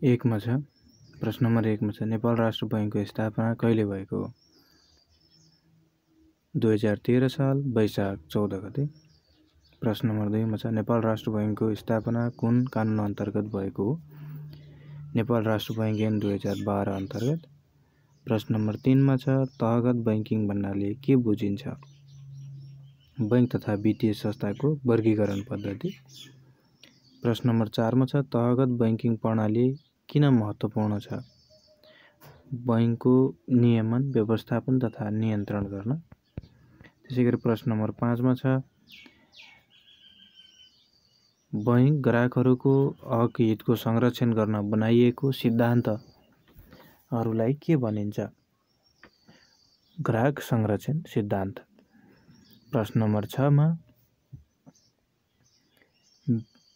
एकमा छ। प्रश्न नम्बर 1 मा छ नेपाल राष्ट्र बैंकको स्थापना कहिले भएको हो? 2013 साल वैशाख 14 गते। प्रश्न नम्बर 2 मा छ नेपाल राष्ट्र बैंकको स्थापना कुन कानुन अन्तर्गत भएको हो? नेपाल राष्ट्र बैंक ऐन 2012 अन्तर्गत। प्रश्न नम्बर 3 मा छ तहगत बैंकिङ भन्नाले के बुझिन्छ? बैंक तथा वित्तीय संस्थाको वर्गीकरण पद्धति। प्रश्न नम्बर 4 मा छ तहगत बैंकिङ प्रणाली किन महत्त्वपूर्ण छ? बैंकको नियमन, व्यवस्थापन तथा नियन्त्रण गर्न। त्यसैगरी प्रश्न नम्बर 5 मा छ बैंक ग्राहकहरूको हक हितको संरक्षण गर्न बनाइएको सिद्धान्तहरूलाई के भनिन्छ? ग्राहक संरक्षण सिद्धान्त। प्रश्न नम्बर 6 मा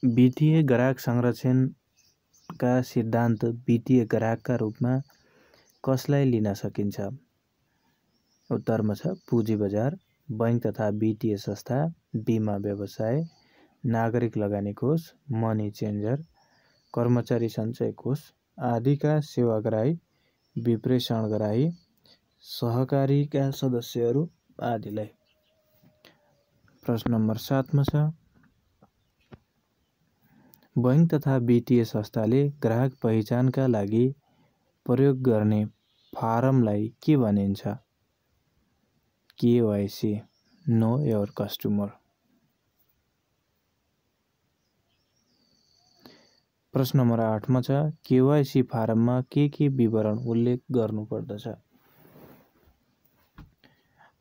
वित्तीय ग्राहक संरक्षणका सिद्धान्त वित्तीय ग्राहकका रूपमा कसलाई लिन सकिन्छ? उत्तरमा छ पुँजी बजार, बैंक तथा वित्तीय संस्था, बीमा व्यवसाय, नागरिक लगानी कोष, मनी चेन्जर, कर्मचारी सञ्चय कोष आदिका सेवाग्राही, विप्रेषणग्राही, सहकारीका सदस्यहरू आदिलाई। प्रश्न नम्बर 7 मा छ बैंक तथा वित्तीय संस्थाले ग्राहक पहिचानका लागि प्रयोग गर्ने फारमलाई के भनिन्छ? KYC, know your customer. प्रश्न नम्बर 8 मा छ KYC फारममा के विवरण उल्लेख गर्नुपर्दछ?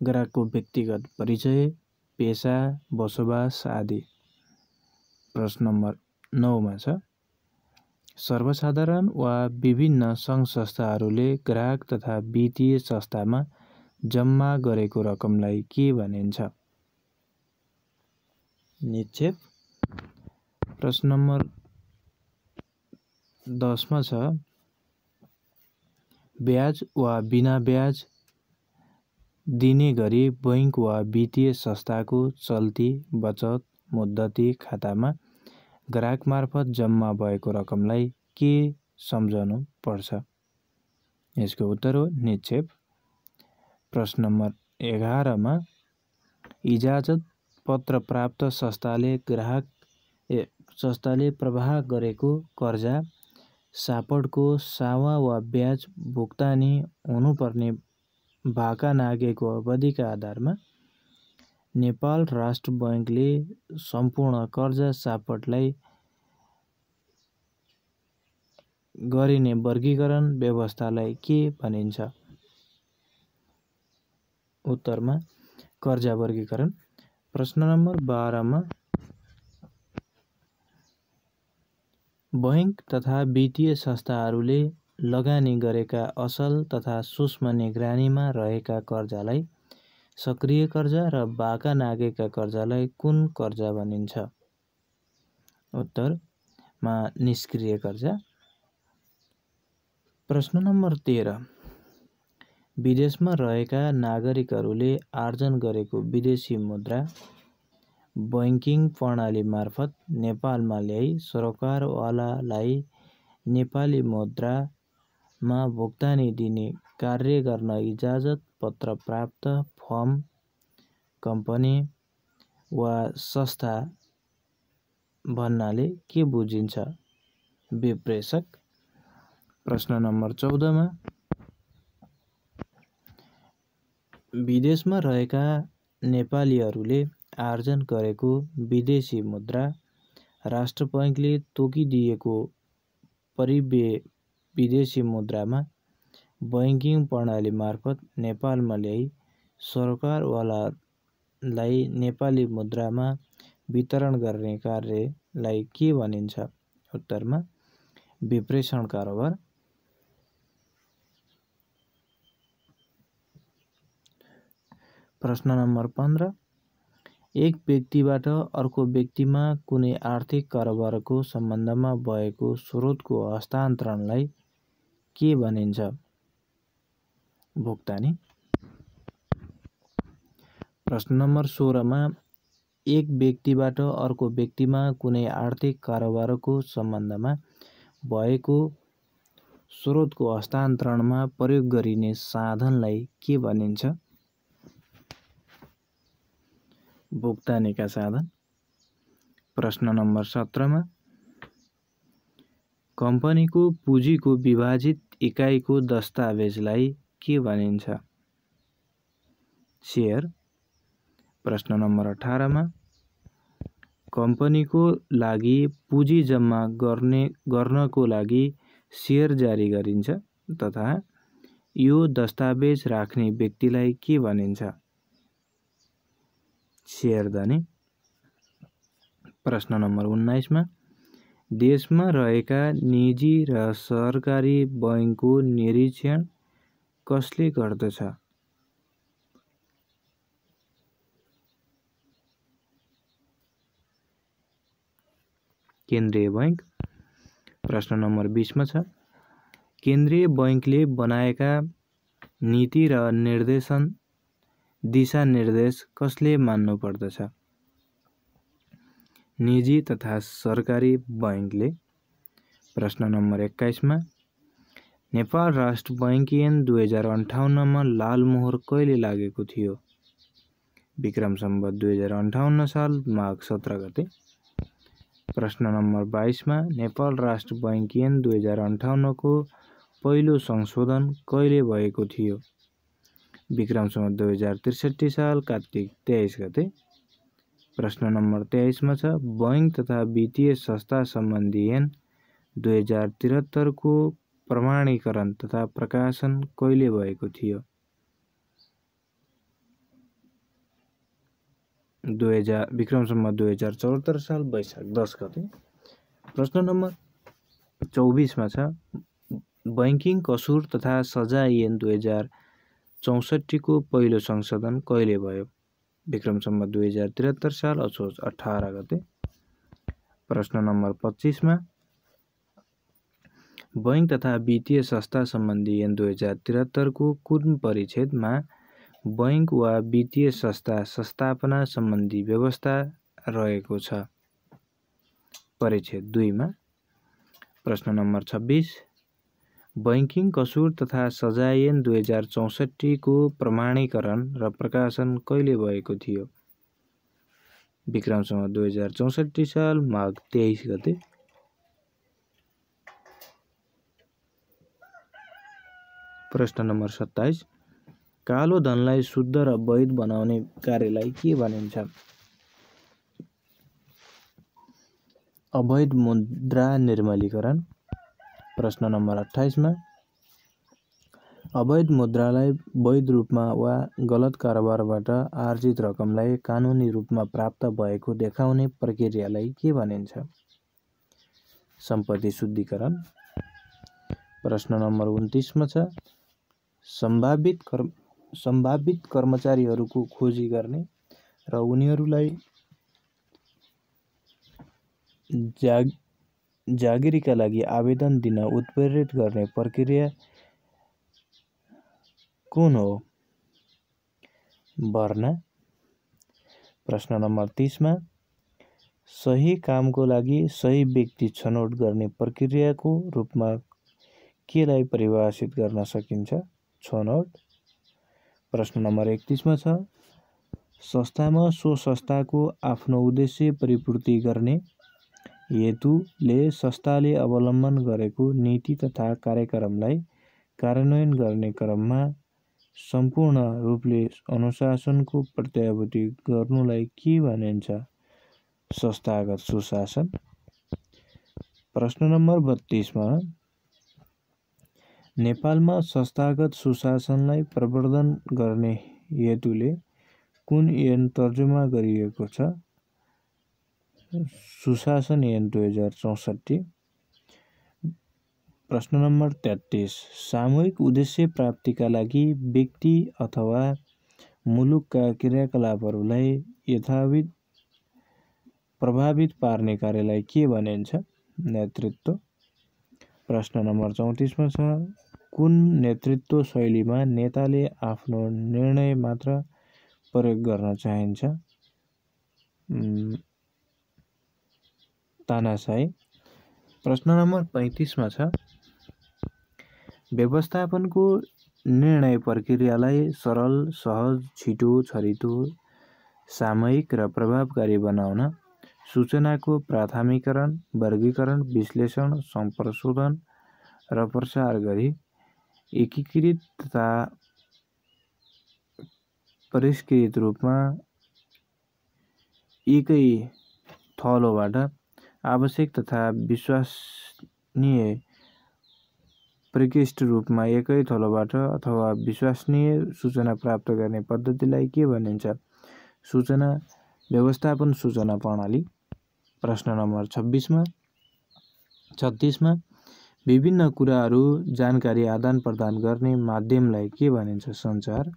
ग्राहकको व्यक्तिगत परिचय, पेशा, बसोबास आदि। प्रश्न नम्बर 9 मा छ सर्वसाधारण वा विभिन्न सङ्घ संस्थाहरूले ग्राहक तथा वित्तीय संस्थामा जम्मा गरेको रकमलाई के भनिन्छ? निक्षेप। प्रश्न नम्बर 10 मा छ ब्याज वा बिना ब्याज दिने गरी बैंक वा वित्तीय संस्थाको चल्ती, बचत, मुद्दती खातामा ग्राहक मार्फत जम्मा भएको रकमलाई के सम्झनु पर्छ? यसको उत्तर हो निक्षेप। प्रश्न नम्बर 11 मा इजाजत पत्र प्राप्त संस्थाले प्रवाह गरेको कर्जा सापटको सावा वा ब्याज भुक्तानी हुनुपर्ने भाका नाघेको अवधिका आधारमा नेपाल राष्ट्र बैंकले सम्पूर्ण कर्जा सापटलाई गरिने वर्गीकरण व्यवस्थालाई के भनिन्छ? उत्तरमा कर्जा वर्गीकरण। प्रश्न नम्बर 12 मा बैंक तथा वित्तीय संस्थाहरूले लगानी गरेका असल तथा सूक्ष्म निगरानीमा रहेका कर्जालाई सक्रिय कर्जा र बाका नागेका कर्जालाई कुन कर्जा भनिन्छ? उत्तरमा निष्क्रिय कर्जा। प्रश्न नम्बर 13 विदेशमा रहेका नागरिकहरूले आर्जन गरेको विदेशी मुद्रा बैंकिङ प्रणाली मार्फत नेपालमा ल्याई सरोकारवालालाई नेपाली मुद्रामा भुक्तानी दिने कार्य गर्न इजाजत पत्र प्राप्त फर्म, कम्पनी वा संस्था भन्नाले के बुझिन्छ? विप्रेषक। प्रश्न नम्बर 14 मा विदेशमा रहेका नेपालीहरूले आर्जन गरेको विदेशी मुद्रा राष्ट्र बैंकले तोकिदिएको विदेशी मुद्रामा बैंकिङ प्रणाली मार्फत नेपालमा ल्याई सरोकारवालालाई नेपाली मुद्रामा वितरण गर्ने कार्यलाई के भनिन्छ? उत्तरमा विप्रेषण कारोबार। प्रश्न नम्बर 15 एक व्यक्तिबाट अर्को व्यक्तिमा कुनै आर्थिक कारोबारको सम्बन्धमा भएको स्रोतको हस्तान्तरणलाई के भनिन्छ? भुक्तानी। प्रश्न नम्बर 16 मा एक व्यक्तिबाट अर्को व्यक्तिमा कुनै आर्थिक कारोबारको सम्बन्धमा भएको स्रोतको हस्तान्तरणमा प्रयोग गरिने साधनलाई के भनिन्छ? भुक्तानीका साधन। प्रश्न नम्बर 17 कम्पनीको पुँजीको विभाजित इकाइको दस्तावेजलाई के भनिन्छ? सेयर। प्रश्न नम्बर 18 कम्पनीको लागि पुँजी जम्मा गर्नको लागि सेयर जारी गरिन्छ तथा यो दस्तावेज राख्ने व्यक्तिलाई के भनिन्छ? सेयरधनी। प्रश्न नम्बर 19 देशमा रहेका निजी र सरकारी बैंकको निरीक्षण कसले गर्दछ? केन्द्रीय बैंक। प्रश्न नम्बर 20 छ केन्द्रीय बैंकले बनाएका नीति र दिशानिर्देश कसले मान्नु पर्दछ? निजी तथा सरकारी बैंकले। प्रश्न नम्बर 21 नेपाल राष्ट्र बैंक ऐन 2058 लालमोहर कहिले लागेको थियो? विक्रम सम्वत 2058 साल माघ 17 गते। प्रश्न नम्बर 22 नेपाल राष्ट्र बैंक ऐन 2058 को पहिलो संशोधन कहिले भएको थियो? विक्रम सम्वत 2063 साल कार्तिक 23 गते। प्रश्न नम्बर 23 छ बैंक तथा वित्तीय संस्था सम्बन्धी ऐन 2073 को प्रमाणीकरण तथा प्रकाशन कहिले भएको थियो? विक्रम सम्वत 2074 साल वैशाख 10 गते। प्रश्न नम्बर 24 छ बैंकिङ कसुर तथा सजाय ऐन 2064 को पहिलो संशोधन कहिले भयो? विक्रम सम्वत 2073 साल असोज 18 गते। प्रश्न नम्बर 25 बैंक तथा वित्तीय संस्था सम्बन्धी ऐन 2073 को कुन परिच्छेदमा बैंक वा वित्तीय संस्था स्थापना सम्बन्धी व्यवस्था रहेको छ? परिच्छेद 2 प्रश्न नम्बर 26 बैंकिङ कसुर तथा सजाय ऐन 2064 को प्रमाणीकरण र प्रकाशन कहिले भएको थियो? विक्रम सम्वत 2064 साल माघ 23 गते। प्रश्न नम्बर 27 कालो धनलाई शुद्ध र वैध बनाउने कार्यलाई के भनिन्छ? अवैध मुद्रा निर्मलीकरण। प्रश्न नम्बर 28 अवैध मुद्रालाई वैध रूपमा वा गलत कारोबारबाट आर्जित रकमलाई कानुनी रूपमा प्राप्त भएको देखाउने प्रक्रियालाई के भनिन्छ? सम्पत्ति शुद्धिकरण। प्रश्न नम्बर 29 छ सम्भावित कर्मचारीहरूको खोजी गर्ने र उनीहरूलाई जागिरीका लागि आवेदन दिन उत्प्रेरित गर्ने प्रक्रिया कुन हो? भर्ना। प्रश्न नम्बर 30 सही कामको लागि सही व्यक्ति छनौट गर्ने प्रक्रियाको रूपमा केलाई परिभाषित गर्न सकिन्छ? छनौट। प्रश्न नम्बर 31 छ संस्थामा सो संस्थाको आफ्नो उद्देश्य परिपूर्ति गर्ने हेतुले संस्थाले अवलम्बन गरेको नीति तथा कार्यक्रमलाई कार्यान्वयन गर्ने क्रममा सम्पूर्ण रूपले अनुशासनको प्रत्याभूति गर्नुलाई के भनिन्छ? संस्थागत सुशासन। प्रश्न नम्बर 32 नेपालमा संस्थागत सुशासनलाई प्रवर्धन गर्ने हेतुले कुन ऐन तर्जुमा गरिएको छ? सुशासन ऐन 2064। प्रश्न नम्बर 33 सामूहिक उद्देश्य प्राप्तिका लागि व्यक्ति अथवा मुलुकका क्रियाकलापहरूलाई यथाविध प्रभावित पार्ने कार्यलाई के भनिन्छ? नेतृत्व। प्रश्न नम्बर 34 छ कुन नेतृत्व शैलीमा नेताले आफ्नो निर्णय मात्र प्रयोग गर्न चाहिन्छ? तानाशाही। प्रश्न नम्बर 35 छ व्यवस्थापनको निर्णय प्रक्रियालाई सरल, सहज, छिटो, छरितो, सामयिक र प्रभावकारी बनाउन सूचनाको प्राथमिकरण, वर्गीकरण, विश्लेषण, संशोधन र प्रसार गरी एकीकृत तथा परिष्कृत रूपमा एकै थलोबाट आवश्यक तथा विश्वसनीय परिष्कृत रूपमा एकै थलोबाट अथवा विश्वसनीय सूचना प्राप्त गर्ने पद्धतिलाई के भनिन्छ? सूचना व्यवस्थापन सूचना प्रणाली। प्रश्न नम्बर 36 मा विभिन्न कुराहरू जानकारी आदान प्रदान गर्ने माध्यमलाई के भनिन्छ? सञ्चार।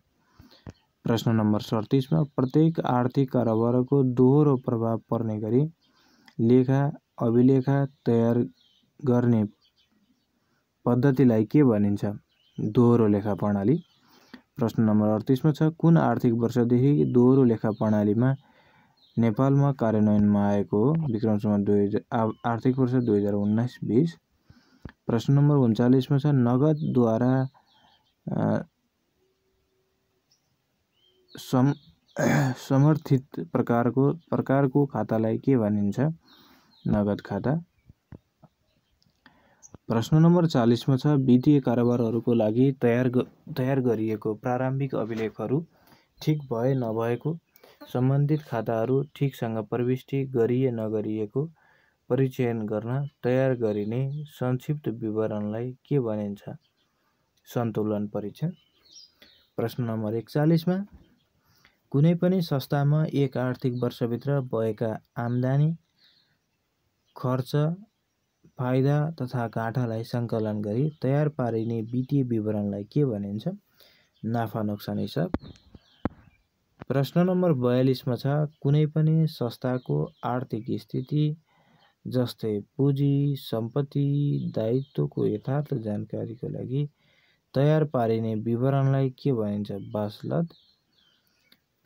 प्रश्न नम्बर 37 मा प्रत्येक आर्थिक कारोबारको दोहोरो प्रभाव पर्ने गरी लेखा अभिलेखा तयार गर्ने पद्धतिलाई के भनिन्छ? दोहोरो लेखा प्रणाली। प्रश्न नम्बर 38 मा छ कुन आर्थिक वर्षदेखि दोहोरो लेखा प्रणालीमा नेपालमा कार्यान्वयनमा आएको हो? आर्थिक वर्ष 2019-20। प्रश्न नम्बर 39 मा छ नगदद्वारा समर्थित प्रकारको खातालाई के भनिन्छ? नगद खाता। प्रश्न नम्बर 40 मा छ वित्तीय कारोबारहरूको लागि तयार गरिएको प्रारम्भिक अभिलेखहरू ठिक भए नभएको, सम्बन्धित खाताहरू ठिकसँग प्रविष्टि गरिए नगरिएको परिचयन गर्न तयार गरिने संक्षिप्त विवरणलाई के भनिन्छ? सन्तुलन परीक्षण। प्रश्न नम्बर 41 मा कुनै पनि संस्थामा एक आर्थिक वर्षभित्र भएका आम्दानी, खर्च, फाइदा तथा घाटालाई सङ्कलन गरी तयार पारिने वित्तीय विवरणलाई के भनिन्छ? नाफा नोक्सान हिसाब। प्रश्न नम्बर 42 मा छ कुनै पनि संस्थाको आर्थिक स्थिति जस्तै पुँजी, सम्पत्ति, दायित्वको यथार्थ जानकारीको लागि तयार पारिने विवरणलाई के भनिन्छ? बासलद।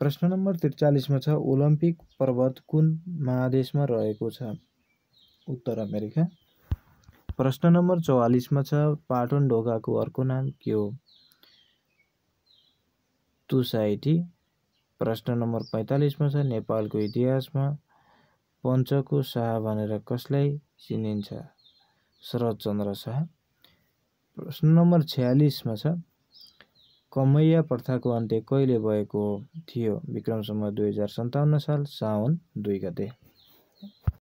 प्रश्न नम्बर 43 मा छ ओलम्पिक पर्वत कुन महादेशमा रहेको छ? उत्तर अमेरिका। प्रश्न नम्बर 44 मा छ पाटन ढोकाको अर्को नाम के हो? तुसाइटी। प्रश्न नम्बर 45 मा छ नेपालको इतिहासमा पञ्चको शाह भनेर कसलाई चिनिन्छ? शरद्चन्द्र शाह। प्रश्न नम्बर 46 मा छ कमैया प्रथाको अन्त्य कहिले भएको थियो? विक्रम सम्वत 2057 साल साउन 2 गते।